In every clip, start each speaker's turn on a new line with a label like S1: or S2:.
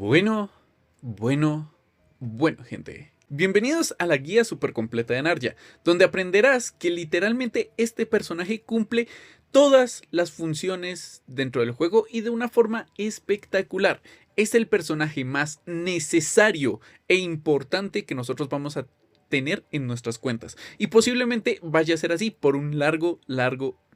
S1: Bueno, bueno, gente. Bienvenidos a la guía super completa de Narya, donde aprenderás que literalmente este personaje cumple todas las funciones dentro del juego y de una forma espectacular. Es el personaje más necesario e importante que nosotros vamos a tener en nuestras cuentas. Y posiblemente vaya a ser así por un largo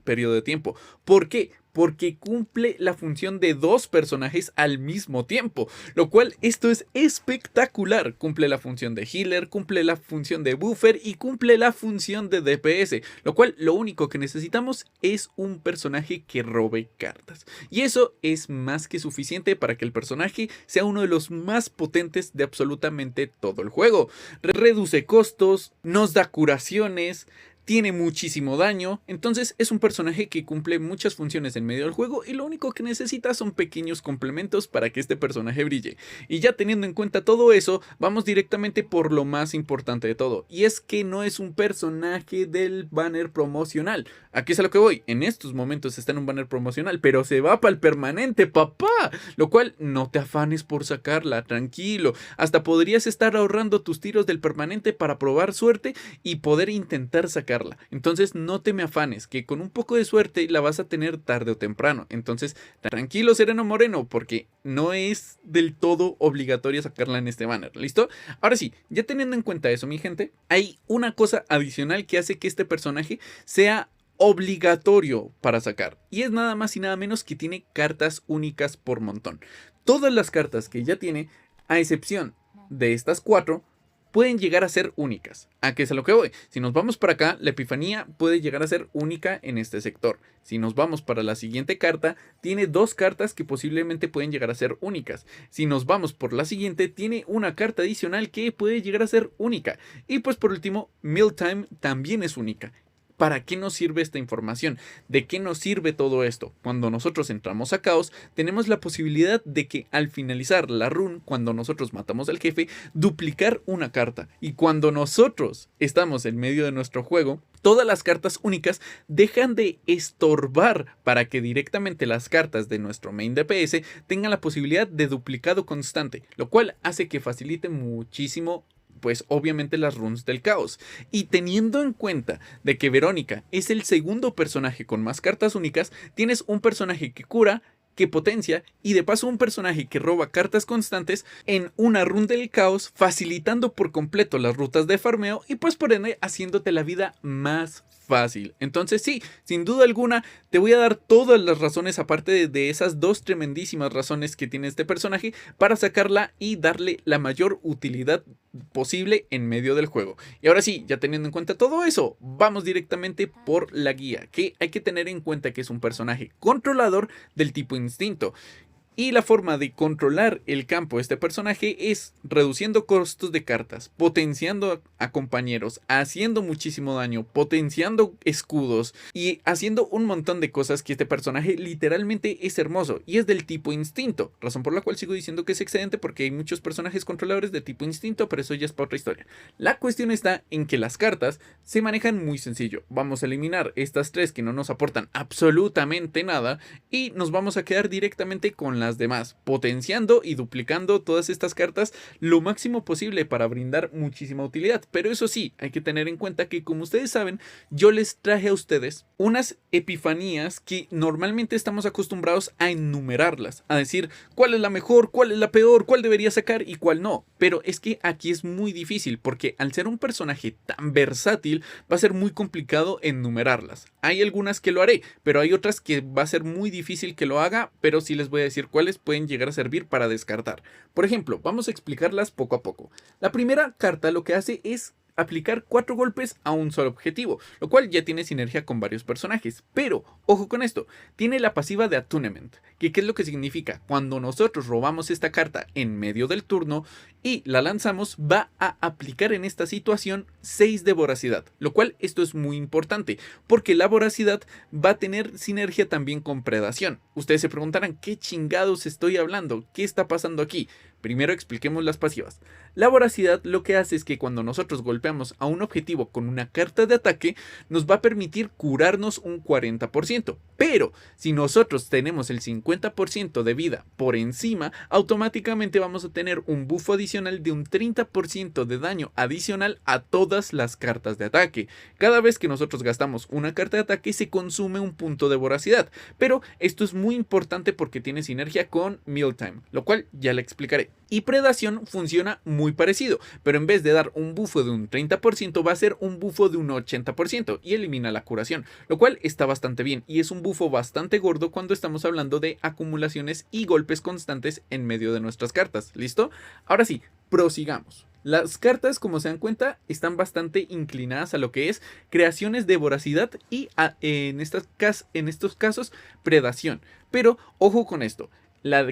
S1: periodo de tiempo. ¿Por qué? Porque cumple la función de dos personajes al mismo tiempo, lo cual esto es espectacular. Cumple la función de healer, cumple la función de buffer y cumple la función de DPS, lo cual lo único que necesitamos es un personaje que robe cartas. Y eso es más que suficiente para que el personaje sea uno de los más potentes de absolutamente todo el juego. Reduce costos, nos da curaciones, tiene muchísimo daño, entonces es un personaje que cumple muchas funciones en medio del juego y lo único que necesita son pequeños complementos para que este personaje brille. Y ya teniendo en cuenta todo eso, vamos directamente por lo más importante de todo, y es que no es un personaje del banner promocional. Aquí es a lo que voy, en estos momentos está en un banner promocional, pero se va para el permanente, papá, lo cual no te afanes por sacarla, tranquilo, hasta podrías estar ahorrando tus tiros del permanente para probar suerte y poder intentar sacar. Entonces no te me afanes, que con un poco de suerte la vas a tener tarde o temprano. Entonces tranquilo, Sereno Moreno, porque no es del todo obligatorio sacarla en este banner, ¿listo? Ahora sí, ya teniendo en cuenta eso, mi gente, hay una cosa adicional que hace que este personaje sea obligatorio para sacar, y es nada más y nada menos que tiene cartas únicas por montón. Todas las cartas que ya tiene, a excepción de estas 4, pueden llegar a ser únicas. ¿A qué es a lo que voy? Si nos vamos para acá, la Epifanía puede llegar a ser única en este sector. Si nos vamos para la siguiente carta, tiene dos cartas que posiblemente pueden llegar a ser únicas. Si nos vamos por la siguiente, tiene una carta adicional que puede llegar a ser única. Y pues por último, Mealtime también es única. ¿Para qué nos sirve esta información? ¿De qué nos sirve todo esto? Cuando nosotros entramos a Caos, tenemos la posibilidad de que al finalizar la run, cuando nosotros matamos al jefe, duplicar una carta. Y cuando nosotros estamos en medio de nuestro juego, todas las cartas únicas dejan de estorbar para que directamente las cartas de nuestro main DPS tengan la posibilidad de duplicado constante, lo cual hace que facilite muchísimo pues obviamente las runs del caos. Y teniendo en cuenta de que Verónica es el segundo personaje con más cartas únicas, tienes un personaje que cura, que potencia y de paso un personaje que roba cartas constantes en una run del caos, facilitando por completo las rutas de farmeo y pues por ende haciéndote la vida más fácil. Entonces sí, sin duda alguna te voy a dar todas las razones aparte de esas dos tremendísimas razones que tiene este personaje para sacarla y darle la mayor utilidad posible en medio del juego. Y ahora sí, ya teniendo en cuenta todo eso, vamos directamente por la guía, que hay que tener en cuenta que es un personaje controlador del tipo instinto. Y la forma de controlar el campo de este personaje es reduciendo costos de cartas, potenciando a compañeros, haciendo muchísimo daño, potenciando escudos y haciendo un montón de cosas que este personaje literalmente es hermoso y es del tipo instinto, razón por la cual sigo diciendo que es excedente porque hay muchos personajes controladores de tipo instinto, pero eso ya es para otra historia. La cuestión está en que las cartas se manejan muy sencillo. Vamos a eliminar estas tres que no nos aportan absolutamente nada y nos vamos a quedar directamente con las demás, potenciando y duplicando todas estas cartas lo máximo posible para brindar muchísima utilidad. Pero eso sí, hay que tener en cuenta que, como ustedes saben, yo les traje a ustedes unas epifanías que normalmente estamos acostumbrados a enumerarlas, a decir cuál es la mejor, cuál es la peor, cuál debería sacar y cuál no. Pero es que aquí es muy difícil porque al ser un personaje tan versátil va a ser muy complicado enumerarlas. Hay algunas que lo haré, pero hay otras que va a ser muy difícil que lo haga, pero sí les voy a decir cuáles pueden llegar a servir para descartar. Por ejemplo, vamos a explicarlas poco a poco. La primera carta lo que hace es aplicar 4 golpes a un solo objetivo, lo cual ya tiene sinergia con varios personajes. Pero, ojo con esto, tiene la pasiva de Attunement, que ¿qué es lo que significa? Cuando nosotros robamos esta carta en medio del turno y la lanzamos, va a aplicar en esta situación 6 de voracidad, lo cual esto es muy importante, porque la voracidad va a tener sinergia también con predación. Ustedes se preguntarán, ¿qué chingados estoy hablando? ¿Qué está pasando aquí? Primero expliquemos las pasivas. La voracidad lo que hace es que cuando nosotros golpeamos golpeamos a un objetivo con una carta de ataque, nos va a permitir curarnos un 40%. Pero si nosotros tenemos el 50% de vida por encima, automáticamente vamos a tener un buff adicional de un 30% de daño adicional a todas las cartas de ataque. Cada vez que nosotros gastamos una carta de ataque se consume un punto de voracidad, pero esto es muy importante porque tiene sinergia con Mealtime, lo cual ya le explicaré. Y Predación funciona muy parecido, pero en vez de dar un bufo de un 30% va a ser un bufo de un 80% y elimina la curación, lo cual está bastante bien y es un bufo bastante gordo cuando estamos hablando de acumulaciones y golpes constantes en medio de nuestras cartas. ¿Listo? Ahora sí, prosigamos. Las cartas, como se dan cuenta, están bastante inclinadas a lo que es creaciones de voracidad y en estos casos predación. Pero ojo con esto. La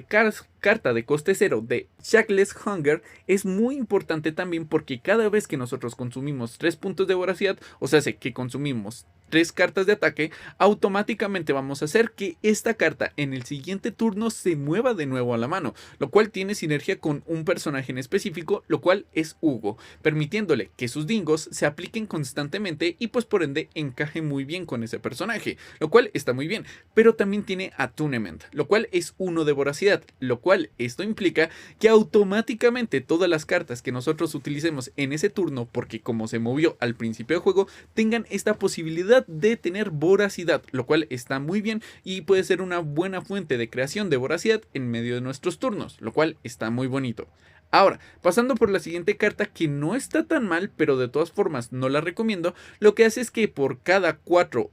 S1: carta de coste 0 de Shackless Hunger es muy importante también porque cada vez que nosotros consumimos 3 puntos de voracidad, o sea, que consumimos 3 cartas de ataque, automáticamente vamos a hacer que esta carta en el siguiente turno se mueva de nuevo a la mano, lo cual tiene sinergia con un personaje en específico, lo cual es Hugo, permitiéndole que sus dingos se apliquen constantemente y pues por ende encaje muy bien con ese personaje, lo cual está muy bien, pero también tiene Attunement, lo cual es 1 de voracidad, lo cual esto implica que automáticamente todas las cartas que nosotros utilicemos en ese turno, porque como se movió al principio del juego, tengan esta posibilidad de tener voracidad, lo cual está muy bien y puede ser una buena fuente de creación de voracidad en medio de nuestros turnos, lo cual está muy bonito. Ahora, pasando por la siguiente carta que no está tan mal, pero de todas formas no la recomiendo, lo que hace es que por cada 4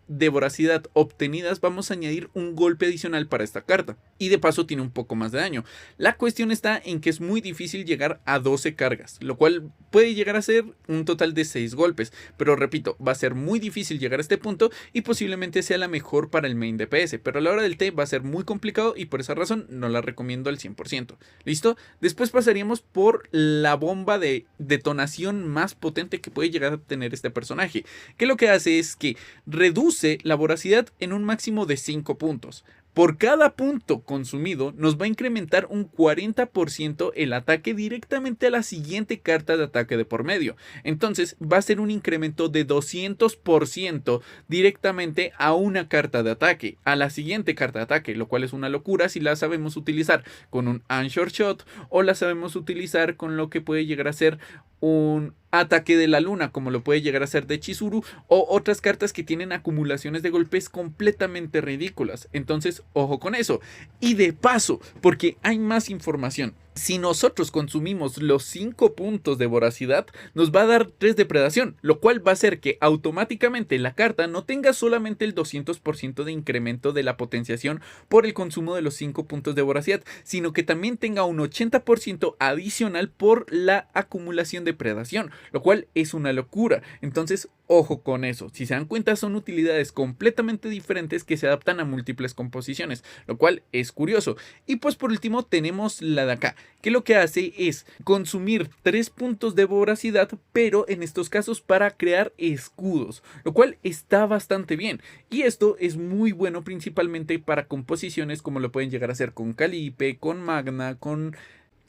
S1: de voracidad obtenidas vamos a añadir un golpe adicional para esta carta y de paso tiene un poco más de daño. La cuestión está en que es muy difícil llegar a 12 cargas, lo cual puede llegar a ser un total de 6 golpes, pero repito, va a ser muy difícil llegar a este punto y posiblemente sea la mejor para el main DPS, pero a la hora del T va a ser muy complicado y por esa razón no la recomiendo al 100%. ¿Listo? Después pasaríamos por la bomba de detonación más potente que puede llegar a tener este personaje, que lo que hace es que reduce la voracidad en un máximo de 5 puntos. Por cada punto consumido nos va a incrementar un 40% el ataque directamente a la siguiente carta de ataque de por medio. Entonces va a ser un incremento de 200% directamente a una carta de ataque, a la siguiente carta de ataque, lo cual es una locura si la sabemos utilizar con un Anchor Shot o la sabemos utilizar con lo que puede llegar a ser un ataque de la luna, como lo puede llegar a ser de Chizuru, o otras cartas que tienen acumulaciones de golpes completamente ridículas. Entonces, ojo con eso. Y de paso, porque hay más información, si nosotros consumimos los 5 puntos de voracidad, nos va a dar 3 de predación, lo cual va a hacer que automáticamente la carta no tenga solamente el 200% de incremento de la potenciación por el consumo de los 5 puntos de voracidad, sino que también tenga un 80% adicional por la acumulación de predación, lo cual es una locura. Entonces, ojo con eso. Si se dan cuenta, son utilidades completamente diferentes que se adaptan a múltiples composiciones, lo cual es curioso. Y pues por último tenemos la de acá, que lo que hace es consumir 3 puntos de voracidad, pero en estos casos para crear escudos, lo cual está bastante bien. Y esto es muy bueno principalmente para composiciones como lo pueden llegar a hacer con Calipe, con Magna, con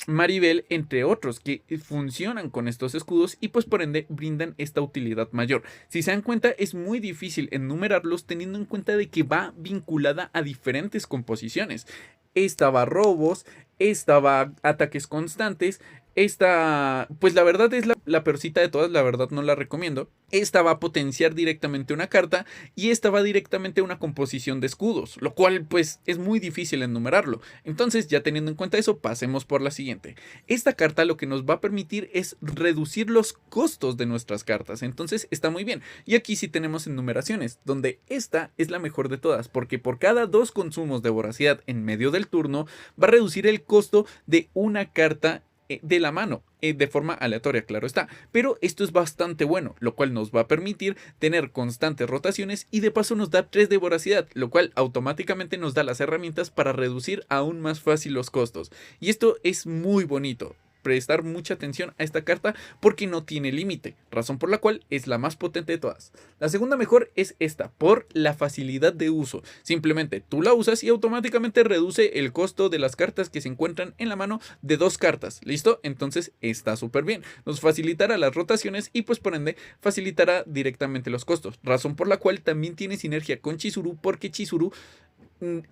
S1: Maribel, entre otros, que funcionan con estos escudos y pues por ende brindan esta utilidad mayor. Si se dan cuenta, es muy difícil enumerarlos teniendo en cuenta de que va vinculada a diferentes composiciones. Esta va a robos, esta va a ataques constantes, esta, pues la verdad es la peorcita de todas, la verdad no la recomiendo. Esta va a potenciar directamente una carta y esta va directamente a una composición de escudos, lo cual pues es muy difícil enumerarlo. Entonces, ya teniendo en cuenta eso, pasemos por la siguiente. Esta carta lo que nos va a permitir es reducir los costos de nuestras cartas, entonces está muy bien. Y aquí sí tenemos enumeraciones, donde esta es la mejor de todas, porque por cada 2 consumos de voracidad en medio del turno, va a reducir el costo de una carta de la mano, de forma aleatoria, claro está, pero esto es bastante bueno, lo cual nos va a permitir tener constantes rotaciones y de paso nos da 3 de voracidad, lo cual automáticamente nos da las herramientas para reducir aún más fácil los costos, y esto es muy bonito. prestar mucha atención a esta carta porque no tiene límite, razón por la cual es la más potente de todas. La segunda mejor es esta, por la facilidad de uso. Simplemente tú la usas y automáticamente reduce el costo de las cartas que se encuentran en la mano de 2 cartas. ¿Listo? Entonces está súper bien. Nos facilitará las rotaciones y pues por ende facilitará directamente los costos. Razón por la cual también tiene sinergia con Chizuru, porque Chizuru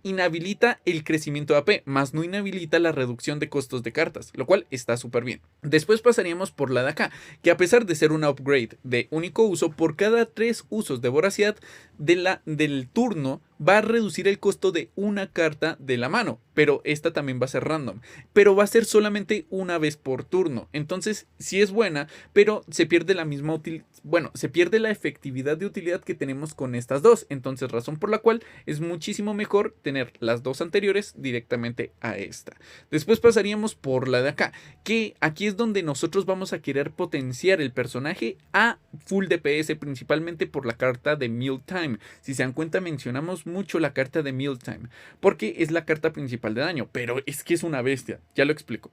S1: inhabilita el crecimiento de AP, más no inhabilita la reducción de costos de cartas, lo cual está súper bien. Después pasaríamos por la de acá, que a pesar de ser una upgrade de único uso, por cada 3 usos de voracidad del turno va a reducir el costo de una carta de la mano, pero esta también va a ser random, pero va a ser solamente una vez por turno. Entonces sí es buena, pero se pierde la misma utilidad, bueno, se pierde la efectividad de utilidad que tenemos con estas dos. Entonces razón por la cual es muchísimo mejor tener las dos anteriores directamente a esta. Después pasaríamos por la de acá, que aquí es donde nosotros vamos a querer potenciar el personaje a full DPS, principalmente por la carta de Mealtime. Si se dan cuenta, mencionamos mucho la carta de Mealtime, porque es la carta principal de daño, pero es que es una bestia, ya lo explico.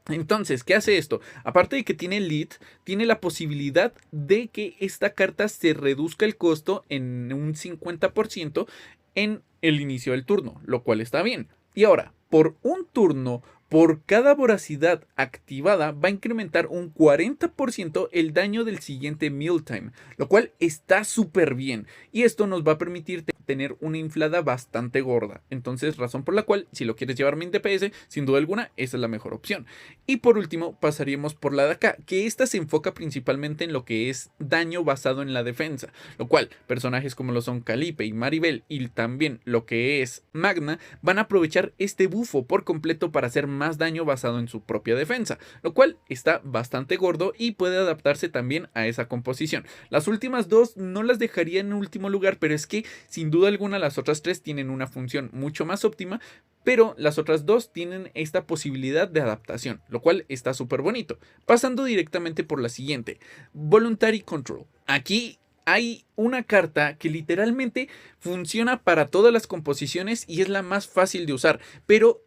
S1: Entonces, ¿qué hace esto? Aparte de que tiene lead, tiene la posibilidad de que esta carta se reduzca el costo en un 50% en el inicio del turno, lo cual está bien. Y ahora, por un turno, por cada voracidad activada va a incrementar un 40% el daño del siguiente Mealtime, lo cual está súper bien. Y esto nos va a permitir tener una inflada bastante gorda. Entonces, razón por la cual, si lo quieres llevar min DPS, sin duda alguna, esa es la mejor opción. Y por último, pasaríamos por la de acá, que esta se enfoca principalmente en lo que es daño basado en la defensa, lo cual personajes como lo son Calipe y Maribel y también lo que es Magna van a aprovechar este bufo por completo para hacer más daño basado en su propia defensa, lo cual está bastante gordo y puede adaptarse también a esa composición. Las últimas dos no las dejaría en último lugar, pero es que sin duda alguna las otras tres tienen una función mucho más óptima, pero las otras dos tienen esta posibilidad de adaptación, lo cual está súper bonito. Pasando directamente por la siguiente, Voluntary Control. Aquí hay una carta que literalmente funciona para todas las composiciones y es la más fácil de usar, pero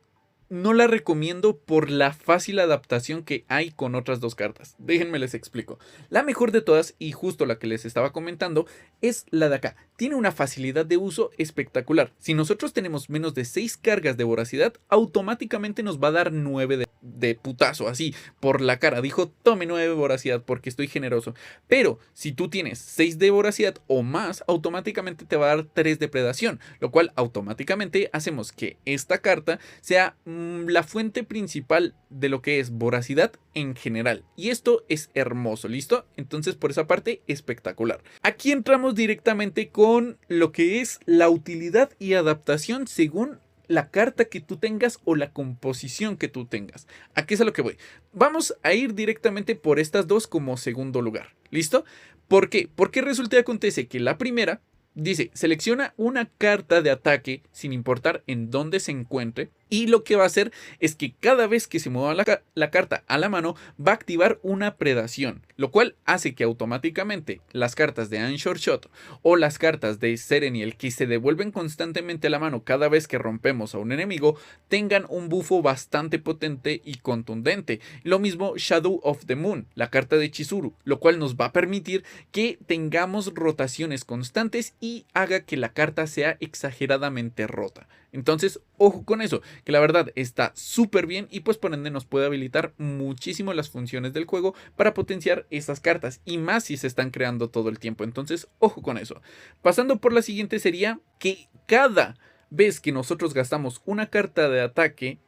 S1: no la recomiendo por la fácil adaptación que hay con otras dos cartas. Déjenme les explico. La mejor de todas, y justo la que les estaba comentando, es la de acá. Tiene una facilidad de uso espectacular. Si nosotros tenemos menos de 6 cargas de voracidad, automáticamente nos va a dar 9 de putazo, así, por la cara. Dijo, tome 9 voracidad porque estoy generoso. Pero si tú tienes 6 de voracidad o más, automáticamente te va a dar 3 de predación, lo cual automáticamente hacemos que esta carta sea la fuente principal de lo que es voracidad en general. Y esto es hermoso, ¿listo? Entonces por esa parte, espectacular. Aquí entramos directamente con lo que es la utilidad y adaptación según la carta que tú tengas o la composición que tú tengas. Aquí es a lo que voy. Vamos a ir directamente por estas dos como segundo lugar. ¿Listo? ¿Por qué? Porque resulta y acontece que la primera dice, selecciona una carta de ataque sin importar en dónde se encuentre. Y lo que va a hacer es que cada vez que se mueva la carta a la mano va a activar una predación, lo cual hace que automáticamente las cartas de Anshore Shot o las cartas de Sereniel que se devuelven constantemente a la mano cada vez que rompemos a un enemigo tengan un bufo bastante potente y contundente. Lo mismo Shadow of the Moon, la carta de Chizuru, lo cual nos va a permitir que tengamos rotaciones constantes y haga que la carta sea exageradamente rota. Entonces, ojo con eso, que la verdad está súper bien y pues por ende nos puede habilitar muchísimo las funciones del juego para potenciar estas cartas y más si se están creando todo el tiempo. Entonces, ojo con eso. Pasando por la siguiente sería que cada vez que nosotros gastamos una carta de ataque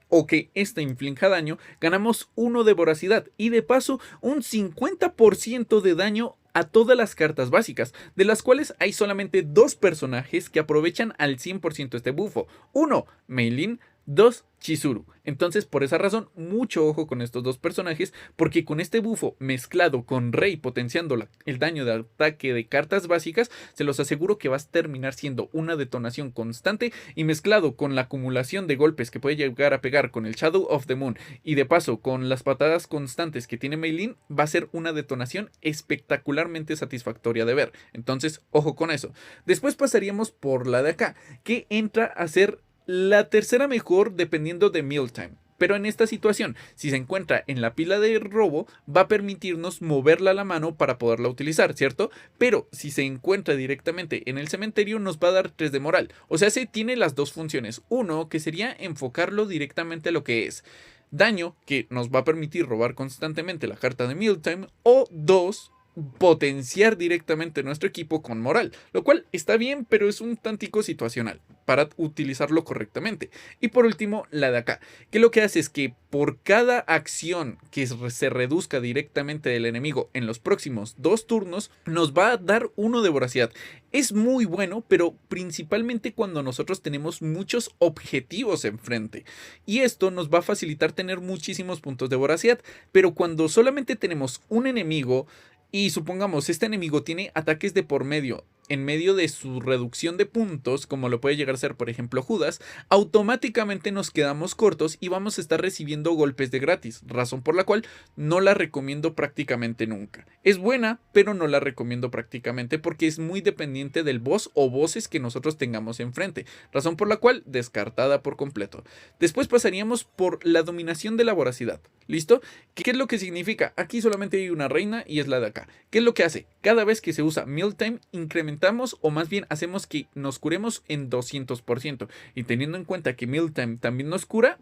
S1: o que ésta inflige daño, ganamos 1 de voracidad y de paso un 50% de daño a todas las cartas básicas, de las cuales hay solamente 2 personajes que aprovechan al 100% este bufo. 1, Mei Ling, 2, Chizuru. Entonces por esa razón mucho ojo con estos dos personajes, porque con este bufo mezclado con Rei potenciando el daño de ataque de cartas básicas, se los aseguro que va a terminar siendo una detonación constante, y mezclado con la acumulación de golpes que puede llegar a pegar con el Shadow of the Moon y de paso con las patadas constantes que tiene Mei Ling, va a ser una detonación espectacularmente satisfactoria de ver. Entonces ojo con eso. Después pasaríamos por la de acá, que entra a ser la tercera mejor dependiendo de Mealtime. pero en esta situación, si se encuentra en la pila de robo, va a permitirnos moverla a la mano para poderla utilizar, ¿cierto? Pero si se encuentra directamente en el cementerio, nos va a dar 3 de moral. O sea, se tiene las dos funciones. Uno, que sería enfocarlo directamente a lo que es daño, que nos va a permitir robar constantemente la carta de Mealtime, o dos, potenciar directamente nuestro equipo con moral, lo cual está bien, pero es un tantico situacional para utilizarlo correctamente. Y por último, la de acá, que lo que hace es que por cada acción que se reduzca directamente del enemigo en los próximos 2 turnos, nos va a dar 1 de voracidad. Es muy bueno, pero principalmente cuando nosotros tenemos muchos objetivos enfrente. Y esto nos va a facilitar tener muchísimos puntos de voracidad, pero cuando solamente tenemos un enemigo, y supongamos, este enemigo tiene ataques de por medio, en medio de su reducción de puntos, como lo puede llegar a ser por ejemplo Judas, automáticamente nos quedamos cortos y vamos a estar recibiendo golpes de gratis, razón por la cual no la recomiendo prácticamente nunca. Es buena, pero no la recomiendo prácticamente porque es muy dependiente del boss o bosses que nosotros tengamos enfrente, razón por la cual descartada por completo. Después pasaríamos por la dominación de la voracidad. ¿Listo? ¿Qué es lo que significa? Aquí solamente hay una reina y es la de acá. ¿Qué es lo que hace? Cada vez que se usa Mealtime, incrementamos o más bien hacemos que nos curemos en 200%. Y teniendo en cuenta que Mealtime también nos cura,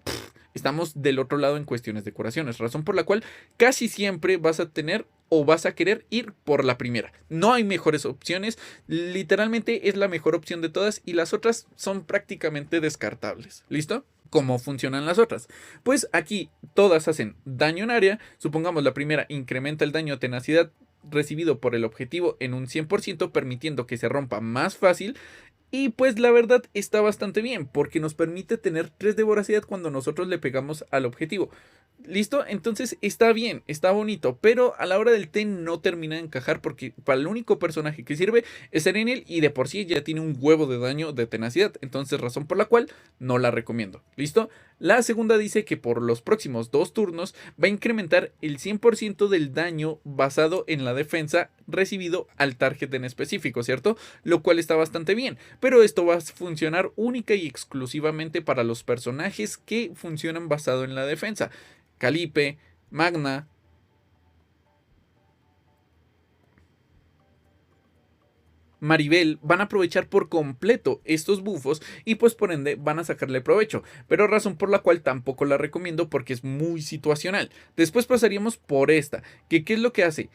S1: estamos del otro lado en cuestiones de curaciones. Razón por la cual casi siempre vas a tener o vas a querer ir por la primera. No hay mejores opciones. Literalmente es la mejor opción de todas y las otras son prácticamente descartables. ¿Listo? ¿Cómo funcionan las otras? Pues aquí todas hacen daño en área. Supongamos la primera incrementa el daño a tenacidad recibido por el objetivo en un 100%, permitiendo que se rompa más fácil. Y pues la verdad está bastante bien, porque nos permite tener 3 de voracidad cuando nosotros le pegamos al objetivo. ¿Listo? Entonces está bien, está bonito, pero a la hora del té no termina de encajar porque para el único personaje que sirve es Sereniel y de por sí ya tiene un huevo de daño de tenacidad, entonces razón por la cual no la recomiendo. ¿Listo? La segunda dice que por los próximos 2 turnos va a incrementar el 100% del daño basado en la defensa recibido al target en específico, ¿cierto? Lo cual está bastante bien, pero esto va a funcionar única y exclusivamente para los personajes que funcionan basado en la defensa. Calipe, Magna, Maribel van a aprovechar por completo estos bufos y pues por ende van a sacarle provecho, pero razón por la cual tampoco la recomiendo porque es muy situacional. Después pasaríamos por esta, que ¿qué es lo que hace?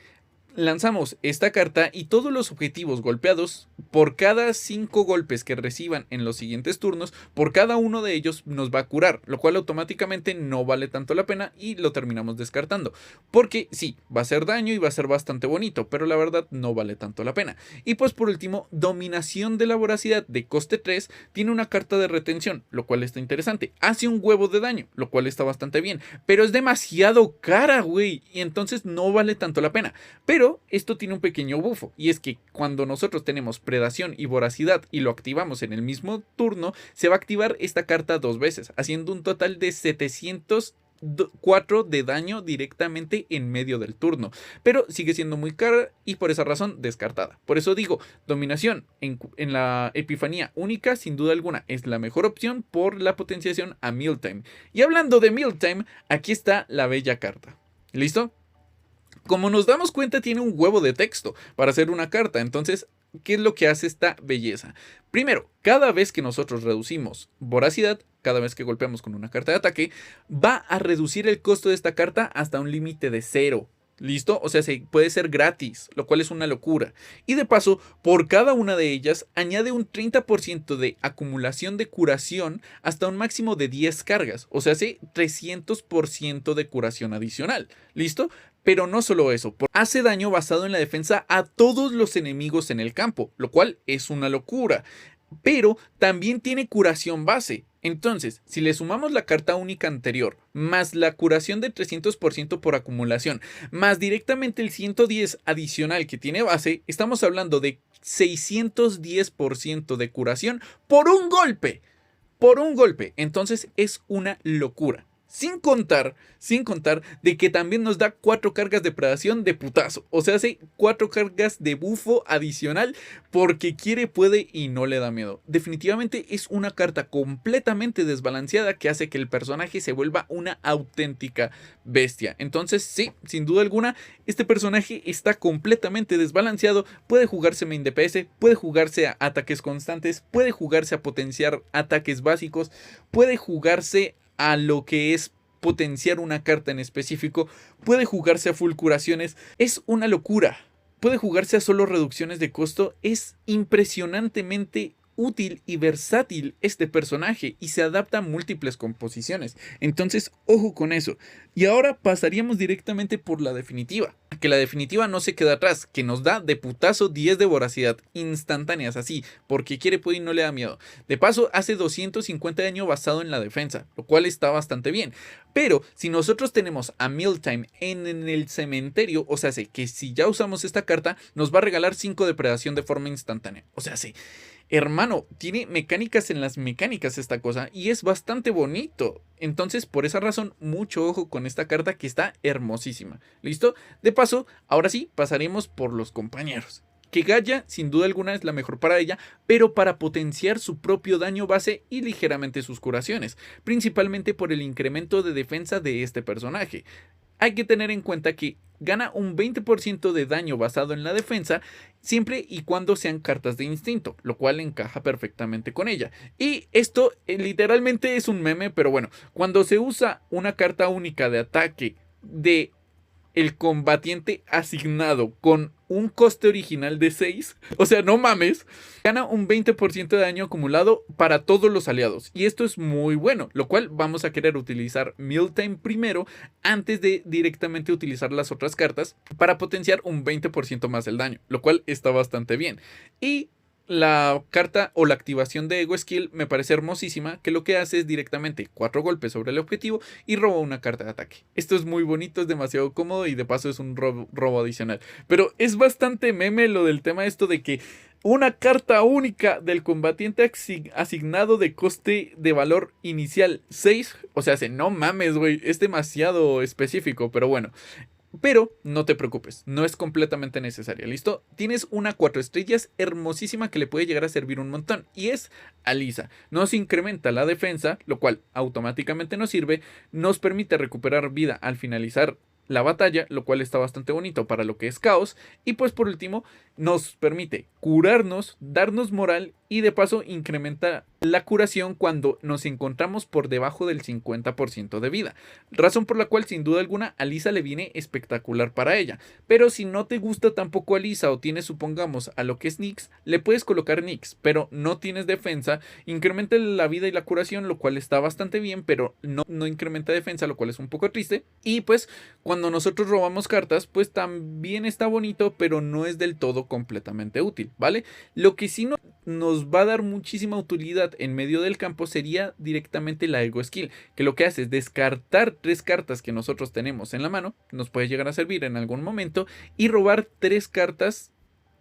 S1: Lanzamos esta carta y todos los objetivos golpeados, por cada 5 golpes que reciban en los siguientes turnos, por cada uno de ellos nos va a curar, lo cual automáticamente no vale tanto la pena y lo terminamos descartando. Porque sí, va a hacer daño y va a ser bastante bonito, pero la verdad no vale tanto la pena. Y pues por último, dominación de la voracidad de coste 3 tiene una carta de retención, lo cual está interesante. Hace un huevo de daño, lo cual está bastante bien, pero es demasiado cara, güey, y entonces no vale tanto la pena. Pero esto tiene un pequeño bufo, y es que cuando nosotros tenemos predación y voracidad y lo activamos en el mismo turno, se va a activar esta carta 2 veces, haciendo un total de 704 de daño directamente en medio del turno, pero sigue siendo muy cara y por esa razón descartada. Por eso digo, dominación en la epifanía única sin duda alguna es la mejor opción por la potenciación a Mealtime. Y hablando de Mealtime, aquí está la bella carta. ¿Listo? Como nos damos cuenta, tiene un huevo de texto para hacer una carta. Entonces, ¿qué es lo que hace esta belleza? Primero, cada vez que nosotros reducimos voracidad, cada vez que golpeamos con una carta de ataque, va a reducir el costo de esta carta hasta un límite de 0. ¿Listo? O sea, puede ser gratis, lo cual es una locura. Y de paso, por cada una de ellas, añade un 30% de acumulación de curación hasta un máximo de 10 cargas. O sea, hace 300% de curación adicional. ¿Listo? Pero no solo eso, hace daño basado en la defensa a todos los enemigos en el campo, lo cual es una locura. Pero también tiene curación base. Entonces, si le sumamos la carta única anterior, más la curación de 300% por acumulación, más directamente el 110 adicional que tiene base, estamos hablando de 610% de curación por un golpe. Por un golpe. Entonces es una locura. Sin contar de que también nos da 4 cargas de predación de putazo. O sea, hace 4 cargas de bufo adicional porque quiere, puede y no le da miedo. Definitivamente es una carta completamente desbalanceada que hace que el personaje se vuelva una auténtica bestia. Entonces, sí, sin duda alguna, este personaje está completamente desbalanceado. Puede jugarse main DPS, puede jugarse a ataques constantes, puede jugarse a potenciar ataques básicos, puede jugarse a lo que es potenciar una carta en específico, puede jugarse a full curaciones, es una locura. Puede jugarse a solo reducciones de costo, es impresionantemente útil y versátil este personaje y se adapta a múltiples composiciones. Entonces, ojo con eso. Y ahora pasaríamos directamente por la definitiva. Que la definitiva no se queda atrás, que nos da de putazo 10 de voracidad instantáneas, así, porque quiere, puede y no le da miedo. De paso, hace 250 de daño basado en la defensa, lo cual está bastante bien. Pero si nosotros tenemos a Mealtime en el cementerio, o sea, sé que si ya usamos esta carta, nos va a regalar 5 de predación de forma instantánea. O sea, sí. Hermano, tiene mecánicas en las mecánicas esta cosa y es bastante bonito. Entonces, por esa razón, mucho ojo con esta carta que está hermosísima. ¿Listo? De paso, ahora sí, pasaremos por los compañeros. Que Gaia, sin duda alguna, es la mejor para ella, pero para potenciar su propio daño base y ligeramente sus curaciones, principalmente por el incremento de defensa de este personaje. Hay que tener en cuenta que gana un 20% de daño basado en la defensa siempre y cuando sean cartas de instinto, lo cual encaja perfectamente con ella. Y esto literalmente es un meme, pero bueno, cuando se usa una carta única de ataque de el combatiente asignado con un coste original de 6, o sea, no mames, gana un 20% de daño acumulado para todos los aliados. Y esto es muy bueno, lo cual vamos a querer utilizar Mealtime primero antes de directamente utilizar las otras cartas para potenciar un 20% más el daño, lo cual está bastante bien. Y la carta o la activación de Ego Skill me parece hermosísima, que lo que hace es directamente 4 golpes sobre el objetivo y roba una carta de ataque. Esto es muy bonito, es demasiado cómodo y de paso es un robo adicional. Pero es bastante meme lo del tema esto de que una carta única del combatiente asignado de coste de valor inicial 6, o sea, no mames, güey, es demasiado específico, pero bueno. Pero no te preocupes, no es completamente necesaria, ¿listo? Tienes una 4 estrellas hermosísima que le puede llegar a servir un montón y es Alisa. Nos incrementa la defensa, lo cual automáticamente nos sirve, nos permite recuperar vida al finalizar la batalla, lo cual está bastante bonito para lo que es caos. Y pues por último, nos permite curarnos, darnos moral y de paso incrementa la curación cuando nos encontramos por debajo del 50% de vida. Razón por la cual sin duda alguna Alisa le viene espectacular para ella. Pero si no te gusta tampoco Alisa o tienes supongamos a lo que es Nyx, le puedes colocar Nyx, pero no tienes defensa, incrementa la vida y la curación, lo cual está bastante bien, pero no incrementa defensa, lo cual es un poco triste. Y pues cuando nosotros robamos cartas, pues también está bonito, pero no es del todo completamente útil, ¿vale? Lo que sí nos va a dar muchísima utilidad en medio del campo sería directamente la Ego Skill, que lo que hace es descartar 3 cartas que nosotros tenemos en la mano, nos puede llegar a servir en algún momento, y robar 3 cartas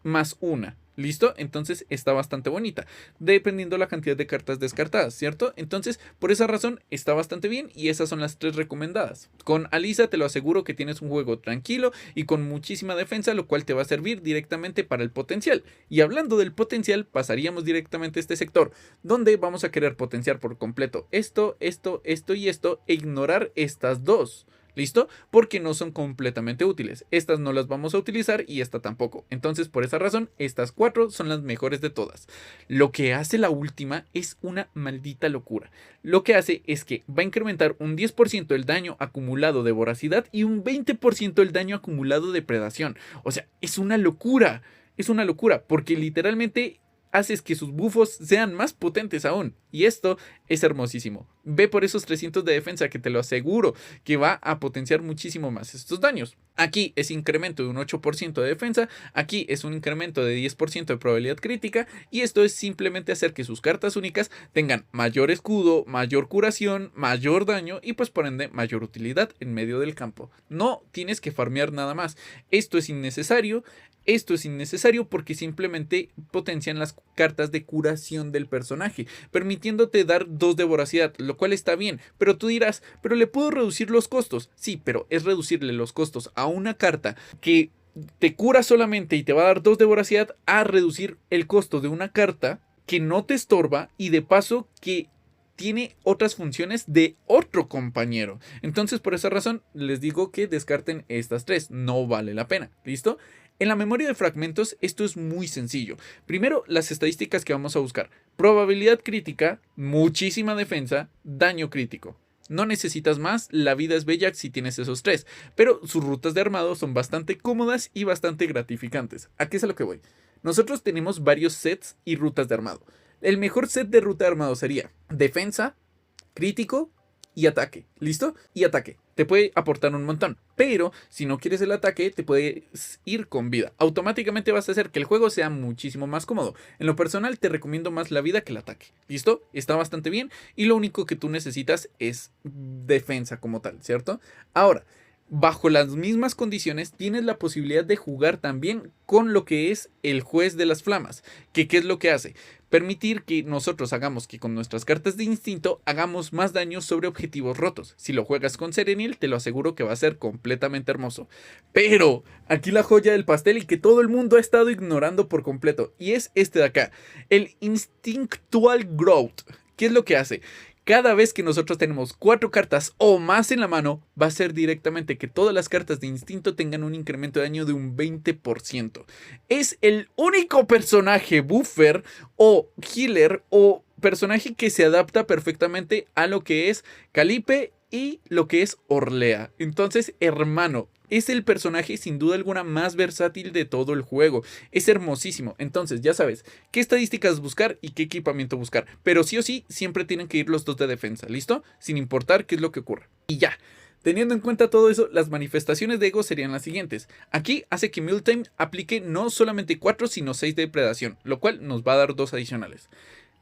S1: más una. ¿Listo? Entonces está bastante bonita, dependiendo la cantidad de cartas descartadas, ¿cierto? Entonces, por esa razón está bastante bien y esas son las 3 recomendadas. Con Alisa te lo aseguro que tienes un juego tranquilo y con muchísima defensa, lo cual te va a servir directamente para el potencial. Y hablando del potencial, pasaríamos directamente a este sector, donde vamos a querer potenciar por completo esto y esto e ignorar estas dos. ¿Listo? Porque no son completamente útiles. Estas no las vamos a utilizar y esta tampoco. Entonces, por esa razón, estas 4 son las mejores de todas. Lo que hace la última es una maldita locura. Lo que hace es que va a incrementar un 10% el daño acumulado de voracidad y un 20% el daño acumulado de predación. O sea, es una locura. Es una locura porque literalmente haces que sus bufos sean más potentes aún. Y esto es hermosísimo. Ve por esos 300 de defensa que te lo aseguro que va a potenciar muchísimo más estos daños. Aquí es incremento de un 8% de defensa. Aquí es un incremento de 10% de probabilidad crítica. Y esto es simplemente hacer que sus cartas únicas tengan mayor escudo, mayor curación, mayor daño y pues por ende mayor utilidad en medio del campo. No tienes que farmear nada más. Esto es innecesario. Esto es innecesario porque simplemente potencian las cartas de curación del personaje, permitiéndote dar 2 de voracidad, lo cual está bien, pero tú dirás, pero le puedo reducir los costos. Sí, pero es reducirle los costos a una carta que te cura solamente y te va a dar 2 de voracidad a reducir el costo de una carta que no te estorba y de paso que tiene otras funciones de otro compañero. Entonces, por esa razón, les digo que descarten estas 3. No vale la pena. ¿Listo? En la memoria de fragmentos, esto es muy sencillo. Primero, las estadísticas que vamos a buscar. Probabilidad crítica, muchísima defensa, daño crítico. No necesitas más, la vida es bella si tienes esos 3. Pero sus rutas de armado son bastante cómodas y bastante gratificantes. ¿A qué es a lo que voy? Nosotros tenemos varios sets y rutas de armado. El mejor set de ruta de armado sería defensa, crítico y ataque. ¿Listo? Y ataque. Te puede aportar un montón. Pero si no quieres el ataque, te puedes ir con vida. Automáticamente vas a hacer que el juego sea muchísimo más cómodo. En lo personal, te recomiendo más la vida que el ataque. ¿Listo? Está bastante bien. Y lo único que tú necesitas es defensa como tal, ¿cierto? Ahora, bajo las mismas condiciones, tienes la posibilidad de jugar también con lo que es el juez de las flamas. ¿Qué es lo que hace? Permitir que nosotros hagamos que con nuestras cartas de instinto hagamos más daño sobre objetivos rotos. Si lo juegas con Serenil, te lo aseguro que va a ser completamente hermoso. Pero aquí la joya del pastel y que todo el mundo ha estado ignorando por completo, y es este de acá, el Instinctual Growth. ¿Qué es lo que hace? Cada vez que nosotros tenemos 4 cartas o más en la mano, va a ser directamente que todas las cartas de instinto tengan un incremento de daño de un 20%. Es el único personaje buffer o healer o personaje que se adapta perfectamente a lo que es Calipe y lo que es Orlea. Entonces, hermano, es el personaje sin duda alguna más versátil de todo el juego. Es hermosísimo. Entonces, ya sabes qué estadísticas buscar y qué equipamiento buscar. Pero sí o sí, siempre tienen que ir los 2 de defensa. ¿Listo? Sin importar qué es lo que ocurra. Y ya. Teniendo en cuenta todo eso, las manifestaciones de ego serían las siguientes. Aquí hace que Mealtime aplique no solamente 4, sino 6 de predación, lo cual nos va a dar 2 adicionales.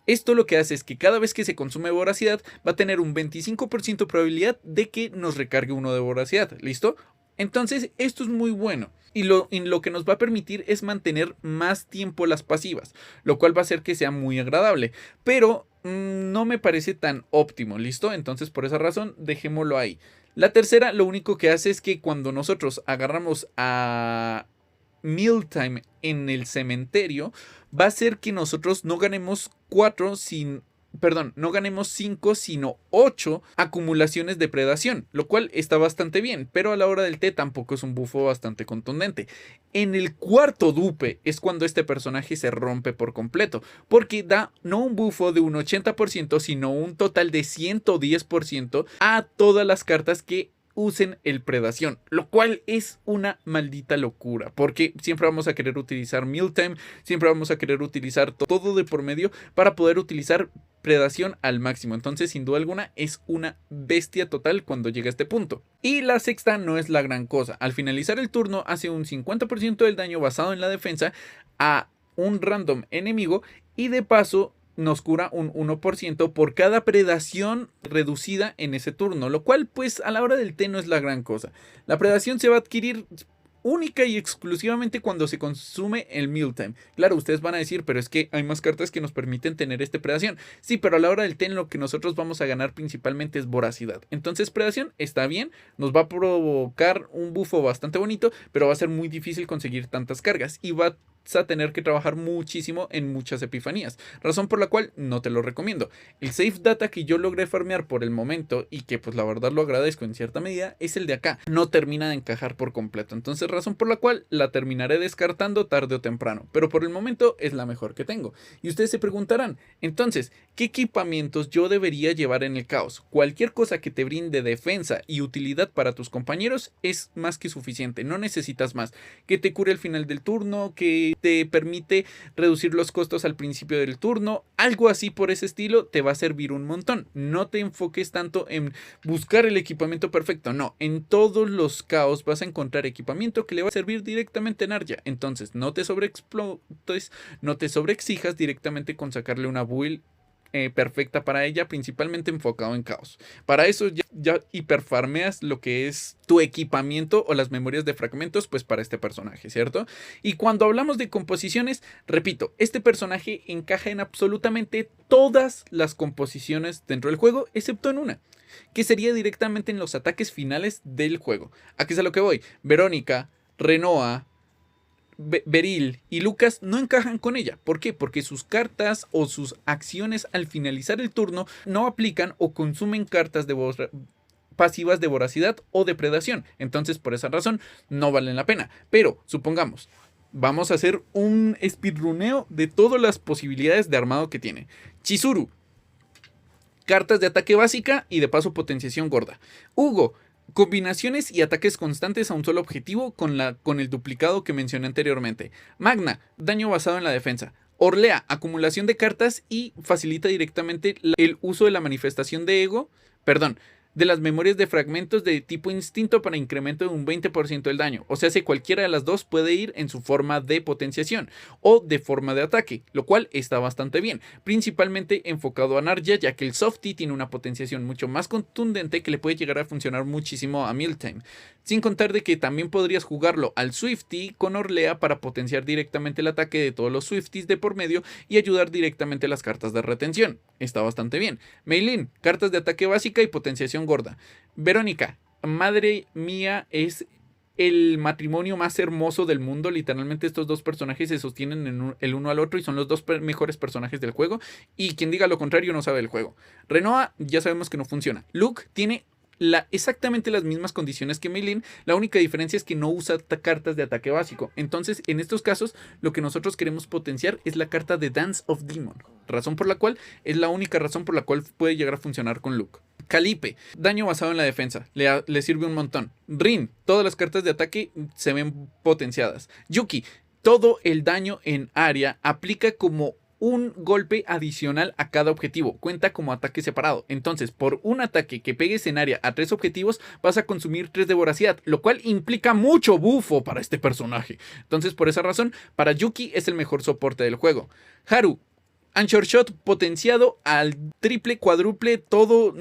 S1: Esto lo que hace es que cada vez que se consume voracidad va a tener un 25% de probabilidad de que nos recargue 1 de voracidad. ¿Listo? Entonces esto es muy bueno. Y lo que nos va a permitir es mantener más tiempo las pasivas, lo cual va a hacer que sea muy agradable. Pero no me parece tan óptimo, ¿listo? Entonces por esa razón dejémoslo ahí. La tercera lo único que hace es que cuando nosotros agarramos a Mealtime en el cementerio, va a ser que nosotros no ganemos 4 sin... Perdón, no ganemos 5 sino 8 acumulaciones de predación, lo cual está bastante bien, pero a la hora del té tampoco es un bufo bastante contundente. En el cuarto dupe es cuando este personaje se rompe por completo, porque da no un bufo de un 80%, sino un total de 110% a todas las cartas que usen el predación, lo cual es una maldita locura, porque siempre vamos a querer utilizar Mealtime, siempre vamos a querer utilizar todo de por medio para poder utilizar predación al máximo. Entonces, sin duda alguna, es una bestia total cuando llega a este punto. Y la sexta no es la gran cosa. Al finalizar el turno, hace un 50% del daño basado en la defensa a un random enemigo y de paso nos cura un 1% por cada predación reducida en ese turno, lo cual pues a la hora del té no es la gran cosa. La predación se va a adquirir única y exclusivamente cuando se consume el Mealtime. Claro, ustedes van a decir, pero es que hay más cartas que nos permiten tener esta predación. Sí, pero a la hora del té lo que nosotros vamos a ganar principalmente es voracidad. Entonces predación está bien, nos va a provocar un bufo bastante bonito, pero va a ser muy difícil conseguir tantas cargas y va a tener que trabajar muchísimo en muchas epifanías, razón por la cual no te lo recomiendo. El safe data que yo logré farmear por el momento y que pues la verdad lo agradezco en cierta medida es el de acá, no termina de encajar por completo, entonces razón por la cual la terminaré descartando tarde o temprano, pero por el momento es la mejor que tengo. Y ustedes se preguntarán, entonces, ¿qué equipamientos yo debería llevar en el caos? Cualquier cosa que te brinde defensa y utilidad para tus compañeros es más que suficiente, no necesitas más. Que te cure al final del turno, que te permite reducir los costos al principio del turno, algo así por ese estilo te va a servir un montón. No te enfoques tanto en buscar el equipamiento perfecto, no, en todos los caos vas a encontrar equipamiento que le va a servir directamente en Narja. Entonces no te sobreexplotes, no te sobreexijas directamente con sacarle una build perfecta para ella, principalmente enfocado en caos. Para eso ya hiperfarmeas lo que es tu equipamiento o las memorias de fragmentos, pues para este personaje, ¿cierto? Y cuando hablamos de composiciones, repito, este personaje encaja en absolutamente todas las composiciones dentro del juego, excepto en una, que sería directamente en los ataques finales del juego. Aquí es a lo que voy. Verónica, Renoa, Beryl y Lucas no encajan con ella. ¿Por qué? Porque sus cartas o sus acciones al finalizar el turno no aplican o consumen cartas de pasivas de voracidad o depredación. Entonces, por esa razón, no valen la pena. Pero, supongamos, vamos a hacer un speedruneo de todas las posibilidades de armado que tiene. Chizuru, cartas de ataque básica y de paso potenciación gorda. Hugo, combinaciones y ataques constantes a un solo objetivo con el duplicado que mencioné anteriormente. Magna, daño basado en la defensa. Orlea, acumulación de cartas y facilita directamente el uso de la manifestación de ego, de las memorias de fragmentos de tipo instinto para incremento de un 20% del daño. O sea, si cualquiera de las dos puede ir en su forma de potenciación o de forma de ataque, lo cual está bastante bien, principalmente enfocado a Narja, ya que el Softy tiene una potenciación mucho más contundente que le puede llegar a funcionar muchísimo a Miltime. Sin contar de que también podrías jugarlo al Swifty con Orlea para potenciar directamente el ataque de todos los Swifties de por medio y ayudar directamente a las cartas de retención. Está bastante bien. Meilin, cartas de ataque básica y potenciación gorda. Verónica, madre mía, es el matrimonio más hermoso del mundo. Literalmente estos dos personajes se sostienen el uno al otro y son los dos mejores personajes del juego. Y quien diga lo contrario no sabe el juego. Renoa ya sabemos que no funciona. Luke tiene exactamente las mismas condiciones que Meilin, la única diferencia es que no usa cartas de ataque básico. Entonces, en estos casos, lo que nosotros queremos potenciar es la carta de Dance of Demon, razón por la cual es la única razón por la cual puede llegar a funcionar con Luke. Calipe, daño basado en la defensa, le sirve un montón. Rin, todas las cartas de ataque se ven potenciadas. Yuki, todo el daño en área aplica como un golpe adicional a cada objetivo, cuenta como ataque separado. Entonces, por un ataque que pegues en área a 3 objetivos, vas a consumir 3 de voracidad, lo cual implica mucho bufo para este personaje. Entonces, por esa razón, para Yuki es el mejor soporte del juego. Haru, Anchor Shot potenciado al triple, cuádruple, todo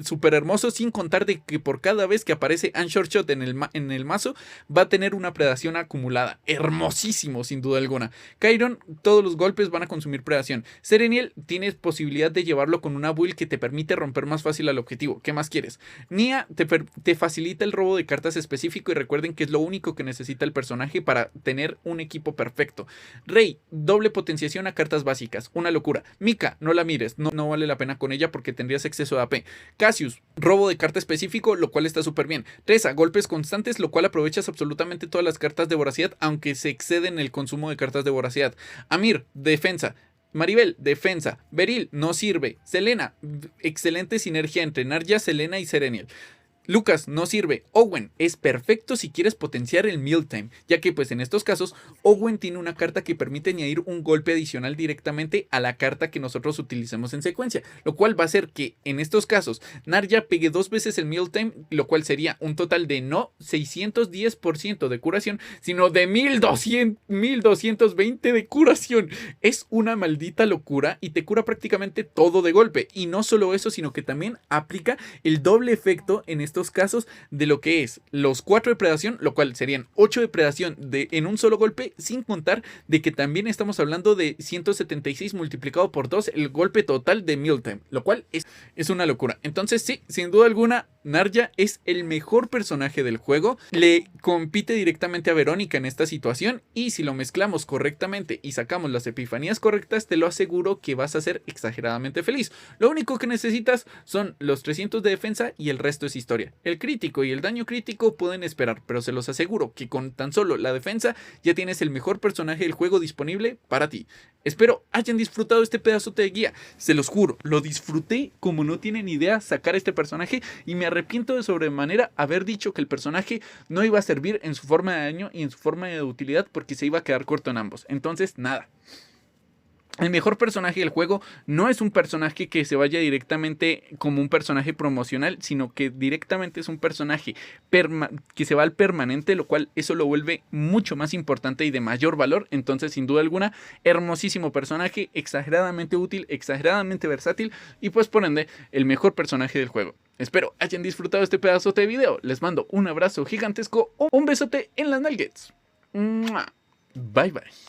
S1: súper hermoso, sin contar de que por cada vez que aparece Anchor Shot en el mazo, va a tener una predación acumulada. Hermosísimo, sin duda alguna. Chiron, todos los golpes van a consumir predación. Sereniel, tienes posibilidad de llevarlo con una build que te permite romper más fácil al objetivo. ¿Qué más quieres? Nia te facilita el robo de cartas específico y recuerden que es lo único que necesita el personaje para tener un equipo perfecto. Rey, doble potenciación a cartas básicas. Una locura. Mika, no la mires, no vale la pena con ella porque tendrías exceso de AP. Cassius, robo de carta específico, lo cual está súper bien. Tresa, golpes constantes, lo cual aprovechas absolutamente todas las cartas de voracidad, aunque se exceden el consumo de cartas de voracidad. Amir, defensa. Maribel, defensa. Beryl, no sirve. Selena, excelente sinergia entre Narja, Selena y Sereniel. Lucas, no sirve. Owen, es perfecto si quieres potenciar el Miltime, ya que pues en estos casos Owen tiene una carta que permite añadir un golpe adicional directamente a la carta que nosotros utilicemos en secuencia, lo cual va a hacer que en estos casos Narja pegue 2 veces el Miltime, lo cual sería un total de no 610% de curación, sino de 1220 de curación. Es una maldita locura y te cura prácticamente todo de golpe. Y no solo eso, sino que también aplica el doble efecto en estos casos de lo que es los 4 de predación, lo cual serían 8 de predación en un solo golpe, sin contar de que también estamos hablando de 176 multiplicado por 2 el golpe total de Miltime, lo cual es una locura. Entonces sí, sin duda alguna, Narja es el mejor personaje del juego, le compite directamente a Verónica en esta situación y si lo mezclamos correctamente y sacamos las epifanías correctas, te lo aseguro que vas a ser exageradamente feliz. Lo único que necesitas son los 300 de defensa y el resto es historia. El crítico y el daño crítico pueden esperar, pero se los aseguro que con tan solo la defensa ya tienes el mejor personaje del juego disponible para ti. Espero hayan disfrutado este pedazo de guía, se los juro, lo disfruté como no tienen idea sacar este personaje y me arrepiento de sobremanera haber dicho que el personaje no iba a servir en su forma de daño y en su forma de utilidad porque se iba a quedar corto en ambos. Entonces nada. El mejor personaje del juego no es un personaje que se vaya directamente como un personaje promocional, sino que directamente es un personaje que se va al permanente, lo cual eso lo vuelve mucho más importante y de mayor valor. Entonces, sin duda alguna, hermosísimo personaje, exageradamente útil, exageradamente versátil y pues por ende, el mejor personaje del juego. Espero hayan disfrutado este pedazo de video. Les mando un abrazo gigantesco, un besote en las nuggets. Bye bye.